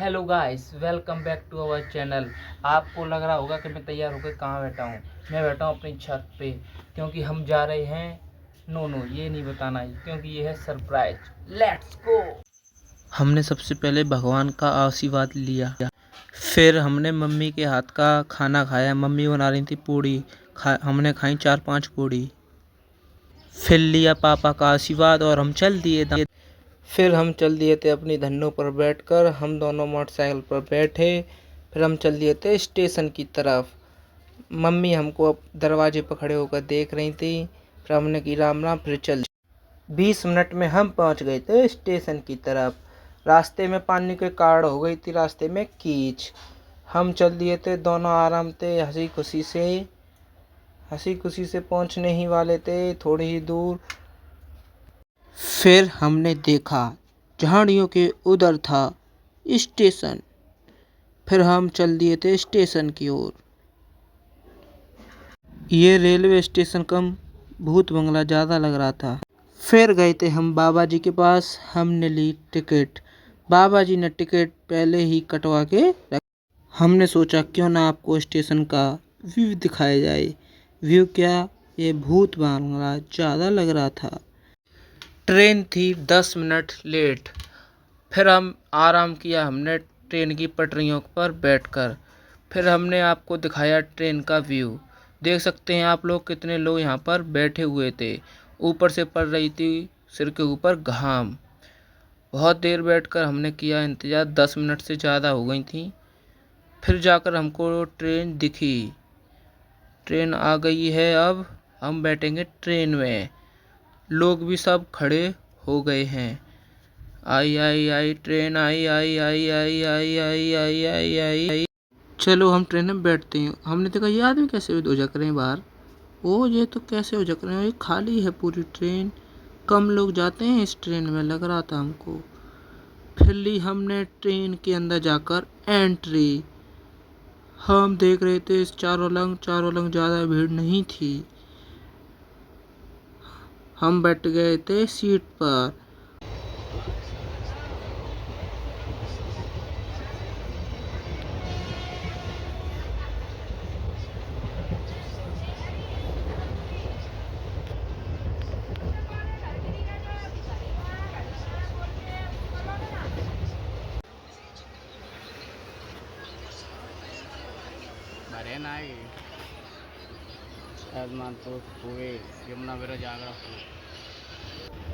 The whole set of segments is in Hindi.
Hello guys, welcome back to our channel. आपको लग रहा होगा कि मैं तैयार होकर कहाँ बैठा हूँ। मैं बैठा हूँ अपनी छत पे, क्योंकि हम जा रहे हैं। नो ये नहीं बताना है, क्योंकि ये है सरप्राइज। Let's go. हमने सबसे पहले भगवान का आशीर्वाद लिया, फिर हमने मम्मी के हाथ का खाना खाया। मम्मी बना रही थी पूड़ी, हमने खाई 4-5 पूड़ी। फिर लिया पापा का आशीर्वाद और हम चल दिए। फिर हम चल दिए थे अपनी धन्नों पर बैठकर। हम दोनों मोटरसाइकिल पर बैठे, फिर हम चल दिए थे स्टेशन की तरफ। मम्मी हमको अब दरवाजे पर खड़े होकर देख रही थी। फिर हमने की राम राम, फिर चल 20 मिनट में हम पहुंच गए थे स्टेशन की तरफ। रास्ते में पानी के कार्ड हो गई थी, रास्ते में कीच। हम चल दिए थे, दोनों आराम थे, हंसी खुशी से पहुंचने ही वाले थे थोड़ी ही दूर। फिर हमने देखा झाड़ियों के उधर था स्टेशन। फिर हम चल दिए थे स्टेशन की ओर। ये रेलवे स्टेशन कम भूत बंगला ज़्यादा लग रहा था। फिर गए थे हम बाबा जी के पास। हमने ली टिकट। बाबा जी ने टिकट पहले ही कटवा के रख। हमने सोचा क्यों ना आपको स्टेशन का व्यू दिखाया जाए। व्यू क्या, ये भूत बंगला ज़्यादा लग रहा था। ट्रेन थी 10 मिनट लेट। फिर हम आराम किया हमने ट्रेन की पटरियों पर बैठकर। फिर हमने आपको दिखाया ट्रेन का व्यू। देख सकते हैं आप लोग कितने लोग यहाँ पर बैठे हुए थे। ऊपर से पड़ रही थी सिर के ऊपर घाम। बहुत देर बैठकर हमने किया इंतज़ार, 10 मिनट से ज़्यादा हो गई थी। फिर जाकर हमको ट्रेन दिखी। ट्रेन आ गई है, अब हम बैठेंगे ट्रेन में। लोग भी सब खड़े हो गए हैं। आई आई आई ट्रेन आई आई आई आई आई आई आई आई आई आई। चलो हम ट्रेन में बैठते हैं। हमने देखा ये आदमी कैसे हो जक रहे हैं बाहर। ओ ये तो कैसे हो जक रहे हैं, ये खाली है पूरी ट्रेन। कम लोग जाते हैं इस ट्रेन में, लग रहा था हमको। फिर ली हमने ट्रेन के अंदर जाकर एंट्री। हम देख रहे थे चारों लंग ज़्यादा भीड़ नहीं थी। हम बैठ गए थे सीट पर।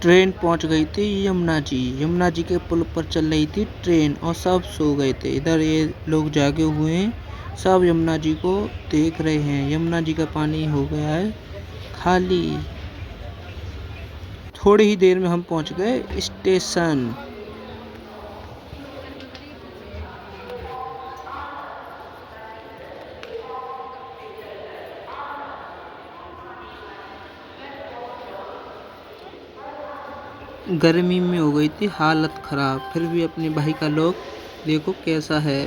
ट्रेन पहुंच गई थी यमुना जी के पुल पर चल रही थी ट्रेन और सब सो गए थे। इधर ये लोग जागे हुए हैं, सब यमुना जी को देख रहे हैं। यमुना जी का पानी हो गया है खाली। थोड़ी ही देर में हम पहुंच गए स्टेशन। गर्मी में हो गई थी हालत खराब, फिर भी अपने भाई का लोग देखो कैसा है।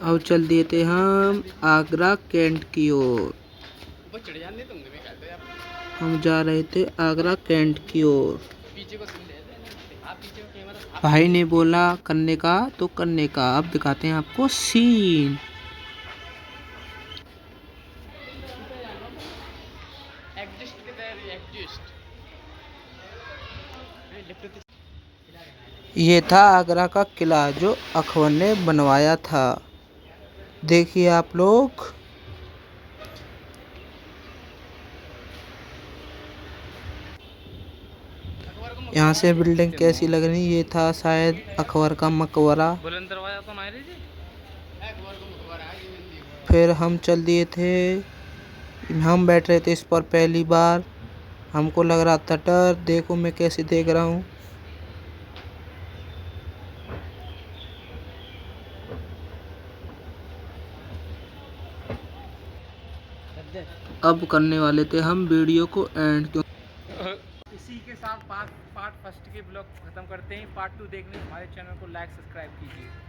अब चल दिए थे हम आगरा कैंट की ओर। हम जा रहे थे आगरा कैंट की ओर। भाई ने बोला करने का तो करने का। अब दिखाते हैं आपको सीन। ये था आगरा का किला जो अकबर ने बनवाया था। देखिए आप लोग। यहाँ से बिल्डिंग कैसी लग रही, ये था शायद अकबर का मकबरा। फिर हम चल दिए थे। हम बैठ रहे थे इस पर पहली बार। हमको लग रहा था डर। देखो मैं कैसे देख रहा हूँ। अब करने वाले थे हम वीडियो को एंड। इसी के साथ पार्ट फर्स्ट के ब्लॉग खत्म करते हैं। पार्ट 2 देखने हमारे चैनल को लाइक सब्सक्राइब कीजिए।